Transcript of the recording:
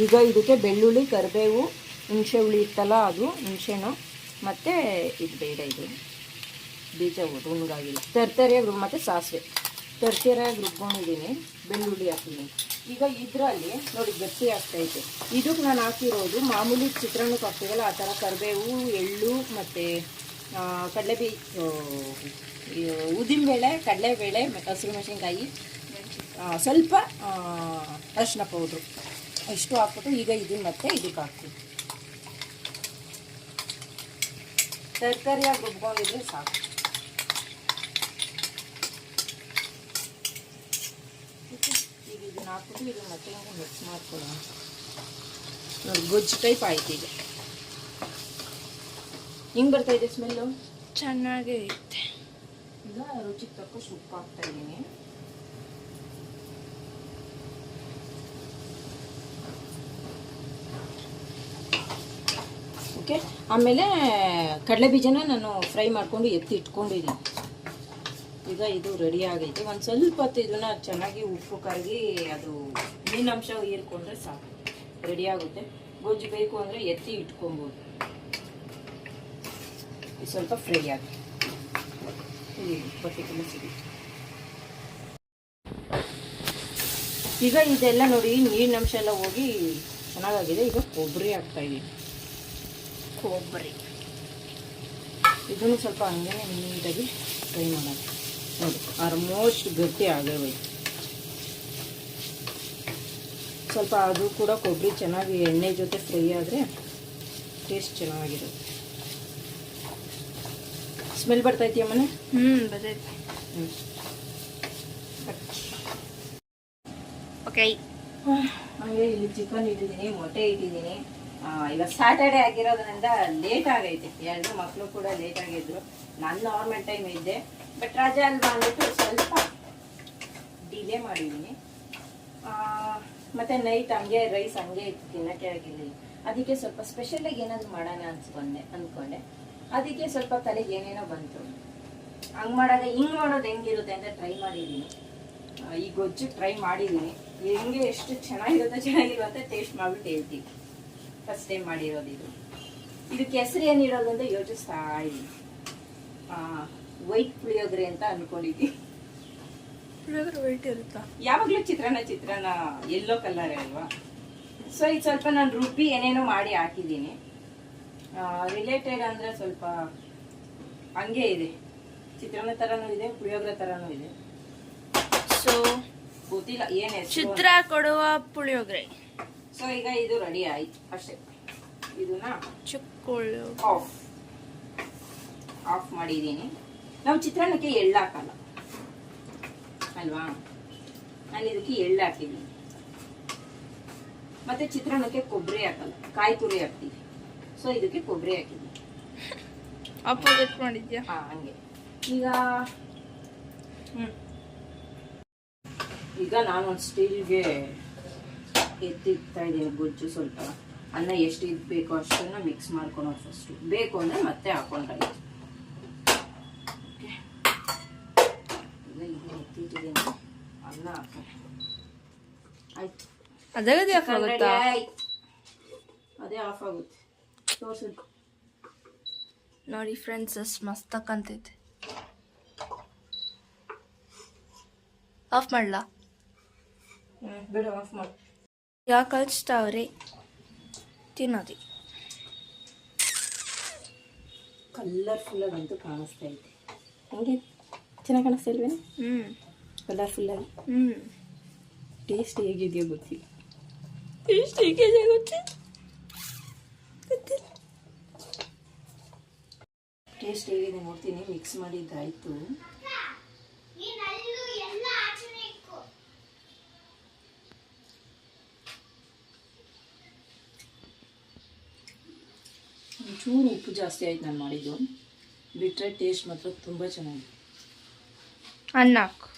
ಈಗ ಇದಕ್ಕೆ ಬೆಳ್ಳುಳ್ಳಿ, ಕರಿಬೇವು, ಹುಣಸೆ ಹುಳಿ ಇತ್ತಲ್ಲ ಅದು ಹುಣಸೆಹಣ್ಣು, ಮತ್ತು ಇದು ಬೇಡ, ಇದು ಬೀಜ ಹುಣ್ಗಾಗಿಲ್ಲ, ತರಕಾರಿಯಾಗಿ ಮತ್ತು ಸಾಸಿವೆ ತರಕಾರಿಯಾಗಿ ರುಬ್ಕೊಂಡಿದ್ದೀನಿ. ಬೆಳ್ಳುಳ್ಳಿ ಹಾಕಿದ್ದೀನಿ. ಈಗ ಇದರಲ್ಲಿ ನೋಡಿ ಗಟ್ಟಿ ಆಗ್ತೈತೆ. ಇದಕ್ಕೆ ನಾನು ಹಾಕಿರೋದು ಮಾಮೂಲಿ ಚಿತ್ರಾನ್ನಕ್ಕೆ ಹಾಕ್ತೀವಲ್ಲ ಆ ಥರ ಕರಿಬೇವು, ಎಳ್ಳು ಮತ್ತು ಉದ್ದಿನಬೇಳೆ, ಕಡಲೆಬೇಳೆ, ಹಸಿರು ಮೆಣಸಿನ್ಕಾಯಿ, ಸ್ವಲ್ಪ ಅರಿಶಿನ ಪೌಡ್ರು ಇಷ್ಟು ಹಾಕ್ಬಿಟ್ಟು ಈಗ ಇದನ್ನು ಮತ್ತೆ ಇದಕ್ಕೆ ಹಾಕ್ತೀವಿ. ತರಕಾರಿಯಾಗಿ ರುಬ್ಕೊಂಡಿದ್ರೆ ಸಾಕು. ಈಗ ಇದನ್ನ ಹಾಕ್ಬಿಟ್ಟು ಇದನ್ನ ಮತ್ತೆ ಮಿಕ್ಸ್ ಮಾಡ್ಕೊಳ್ಳೋಣ. ನೋಡಿ ಗೊಜ್ಜು ಟೈಪ್ ಆಯ್ತು. ಈಗ ಹಿಂಗೆ ಬರ್ತಾಯಿದೆ ಸ್ಮೆಲ್ಲು, ಚೆನ್ನಾಗೇ ಐತೆ. ಈಗ ರುಚಿಗೆ ತಕ್ಕಷ್ಟು ಉಪ್ಪು ಹಾಕ್ತಾ ಇದ್ದೀನಿ. ಓಕೆ, ಆಮೇಲೆ ಕಡಲೆ ಬೀಜನ ನಾನು ಫ್ರೈ ಮಾಡಿಕೊಂಡು ಎತ್ತಿ ಇಟ್ಕೊಂಡಿದ್ದೀನಿ. ಈಗ ಇದು ರೆಡಿ ಆಗೈತೆ. ಒಂದು ಸ್ವಲ್ಪ ಹೊತ್ತು ಇದನ್ನು ಚೆನ್ನಾಗಿ ಉಪ್ಪು ಕರಗಿ ಅದು ಮೀನಂಶ ಹೀರ್ಕೊಂಡ್ರೆ ಸಾಕು, ರೆಡಿ ಆಗುತ್ತೆ. ಗೊಜ್ಜು ಬೇಕು ಅಂದರೆ ಎತ್ತಿ ಇಟ್ಕೊಬೋದು. ಇದು ಸ್ವಲ್ಪ ಫ್ರೈ ಆಗಿ ಬಟ್ಟೆಗೆಲ್ಲ ಸಿಗುತ್ತೆ. ಈಗ ಇದೆಲ್ಲ ನೋಡಿ ನೀರಿನಂಶ ಎಲ್ಲ ಹೋಗಿ ಚೆನ್ನಾಗಾಗಿದೆ. ಈಗ ಕೊಬ್ಬರಿ ಹಾಕ್ತಾಯಿದ್ದೀನಿ. ಕೊಬ್ಬರಿ ಇದನ್ನು ಸ್ವಲ್ಪ ಹಂಗೆ ನೀಟಾಗಿ ಫ್ರೈ ಮಾಡೋಣ. ನೋಡಿ ಆಲ್ಮೋಸ್ಟ್ ಗಟ್ಟಿ ಆಗೋಯ್ತು. ಸ್ವಲ್ಪ ಅದು ಕೂಡ ಕೊಬ್ಬರಿ ಚೆನ್ನಾಗಿ ಎಣ್ಣೆ ಜೊತೆ ಫ್ರೈ ಆದರೆ ಟೇಸ್ಟ್ ಚೆನ್ನಾಗಿರುತ್ತೆ. ಸ್ಮೆಲ್ ಬರ್ತೈತಿ ಅಮ್ಮನೆ? ಬರ್ತೈತಿ. ಓಕೆ, ಹಾಗೆ ಇಲ್ಲಿ ಚಿಕನ್ ಇಟ್ಟಿದ್ದೀನಿ, ಮೊಟ್ಟೆ ಇಟ್ಟಿದ್ದೀನಿ. ಈಗ ಸ್ಯಾಟರ್ಡೆ ಆಗಿರೋದ್ರಿಂದ ಲೇಟ್ ಆಗೈತೆ. ಎರಡು ಮಕ್ಕಳು ಕೂಡ ಲೇಟ್ ಆಗಿದ್ರು. ನಾನು ನಾರ್ಮಲ್ ಟೈಮ್ ಇದ್ದೆ, ಬಟ್ ರಜೆ ಅಲ್ವಾ ಅಂದ್ಬಿಟ್ಟು ಸ್ವಲ್ಪ ಡಿಲೇ ಮಾಡಿದ್ದೀನಿ. ಮತ್ತು ನೈಟ್ ಹಂಗೆ ರೈಸ್ ಹಂಗೆ ತಿನ್ನೋಕ್ಕೆ ಆಗಿರಲಿಲ್ಲ. ಅದಕ್ಕೆ ಸ್ವಲ್ಪ ಸ್ಪೆಷಲಾಗಿ ಏನಾದರೂ ಮಾಡೋಣ ಅಂದ್ಕೊಂಡೆ. ಅದಕ್ಕೆ ಸ್ವಲ್ಪ ತಲೆಗೆ ಏನೇನೋ ಬಂತು. ಹಂಗೆ ಮಾಡೋದು ಹಿಂಗೆ ಮಾಡೋದು ಹೆಂಗಿರುತ್ತೆ ಅಂತ ಟ್ರೈ ಮಾಡಿದ್ದೀನಿ. ಈ ಗೊಜ್ಜು ಟ್ರೈ ಮಾಡಿದ್ದೀನಿ. ಹೆಂಗೆ ಎಷ್ಟು ಚೆನ್ನಾಗಿರುತ್ತೆ ಟೇಸ್ಟ್ ಮಾಡಿಬಿಟ್ಟು ಹೇಳ್ತೀವಿ. ಫಸ್ಟ್ ಟೈಮ್ ಮಾಡಿರೋದು ಇದು. ಇದಕ್ಕೆ ಹೆಸರು ಏನಿರೋದು ಅಂತ ಯೋಚಿಸ್ತಾ ಇದ್ದೀನಿ. ವೈಟ್ ಪುಳಿಯೋಗರೆ ಅಂತ ಅಂದ್ಕೊಂಡಿದ್ದೀನಿ. ಪುಳಿಯೋಗರೆ ವೈಟ್ ಇರುತ್ತಾ? ಯಾವಾಗಲೂ ಚಿತ್ರಾನ್ನ ಯೆಲ್ಲೋ ಕಲರ್ ಅಲ್ವಾ. ಸೊ ಇದು ಸ್ವಲ್ಪ ನಾನು ರುಬ್ಬಿ ಏನೇನೋ ಮಾಡಿ ಹಾಕಿದ್ದೀನಿ. ರಿಲೇಟೆಡ್ ಅಂದರೆ ಸ್ವಲ್ಪ ಹಂಗೆ ಇದೆ. ಚಿತ್ರಾನ್ನ ಥರನೂ ಇದೆ, ಪುಳಿಯೋಗರೆ ಥರನೂ ಇದೆ. ಸೊ ಗೊತ್ತಿಲ್ಲ ಏನು ಚಿತ್ರ ಕೊಡುವ ಪುಳಿಯೋಗರೆ. ಸೊ ಈಗ ಇದು ರೆಡಿ ಆಯ್ತು ಅಷ್ಟೇ. ಇದನ್ನ ಚಿಕ್ಕೊಳ್ಳು ಆಫ್ ಮಾಡಿದ್ದೀನಿ. ನಾವು ಚಿತ್ರಾನ್ನಕ್ಕೆ ಎಳ್ಳು ಹಾಕಲ್ಲ ಅಲ್ವಾ, ನಾನು ಇದಕ್ಕೆ ಎಳ್ಳು ಹಾಕಿದ್ದೀನಿ. ಮತ್ತೆ ಚಿತ್ರಾನ್ನಕ್ಕೆ ಕೊಬ್ಬರಿ ಹಾಕಲ್ಲ, ಕಾಯಿ ತುರಿ ಹಾಕ್ತೀವಿ. ಸೊ ಇದಕ್ಕೆ ಕೊಬ್ಬರಿ ಹಾಕಿದ್ದೀನಿ. ಅಪೋಸಿಟ್ ಮಾಡಿದ್ಯಾ? ಹಂಗೆ. ಈಗ ನಾನು ಒಂದು ಸ್ಟೀಲ್ಗೆ ಎತ್ತಿಡ್ತಾ ಇದ್ದೀನಿ ಗೊಜ್ಜು. ಸ್ವಲ್ಪ ಅನ್ನ ಎಷ್ಟು ಬೇಕೋ ಅಷ್ಟನ್ನು ಮಿಕ್ಸ್ ಮಾಡ್ಕೊಳೋದು ಫಸ್ಟು. ಬೇಕು ಅಂದರೆ ಮತ್ತೆ ಹಾಕೊಂಡ್ರಾಯ್ತು. ಈಗ ಇದು ಎತ್ತಿಟ್ಟಿದ್ದೀನಿ, ಅನ್ನ ಹಾಕೋಣ. ಆಯ್ತು, ಅದೇ ಆಫ್ ಆಗುತ್ತಾ? ಅದೇ ಆಫ್ ಆಗುತ್ತೆ. ತೋರಿಸಿ ನೋಡಿ ಫ್ರೆಂಡ್ಸ್, ಅಷ್ಟು ಮಸ್ತ್ ಕಾಣ್ತೈತೆ. ಆಫ್ ಮಾಡಲಾ? ಬೇಡ, ಆಫ್ ಮಾಡಿ. ಯಾಕೆ ಹಚ್ತಾವ್ರಿ ತಿನ್ನೋದು? ಕಲರ್ಫುಲ್ಲಾಗಂತೂ ಕಾಣಿಸ್ತಾ ಐತೆ. ಹಂಗೆ ಚೆನ್ನಾಗಿ ಕಾಣಿಸ್ತಾ ಇಲ್ವೇನು? ಕಲರ್ಫುಲ್ಲಾಗಿ. ಟೇಸ್ಟ್ ಹೇಗಿದೆಯೋ ಗೊತ್ತಿಲ್ಲ. ಟೇಸ್ಟ್ ಹೇಗಿದೆ ಗೊತ್ತಿಲ್ಲ. ಟೇಸ್ಟ್ ಹೇಗಿದೆ ನೋಡ್ತೀನಿ. ಮಿಕ್ಸ್ ಮಾಡಿದ್ದಾಯ್ತು. ಒಂಚೂರು ಉಪ್ಪು ಜಾಸ್ತಿ ಆಯ್ತು ನಾನು ಮಾಡಿದ್ದು. ಬಿಟ್ಟರೆ ಟೇಸ್ಟ್ ಮಾತ್ರ ತುಂಬ ಚೆನ್ನಾಗಿದೆ. ಅನ್ನ ಹಾಕು.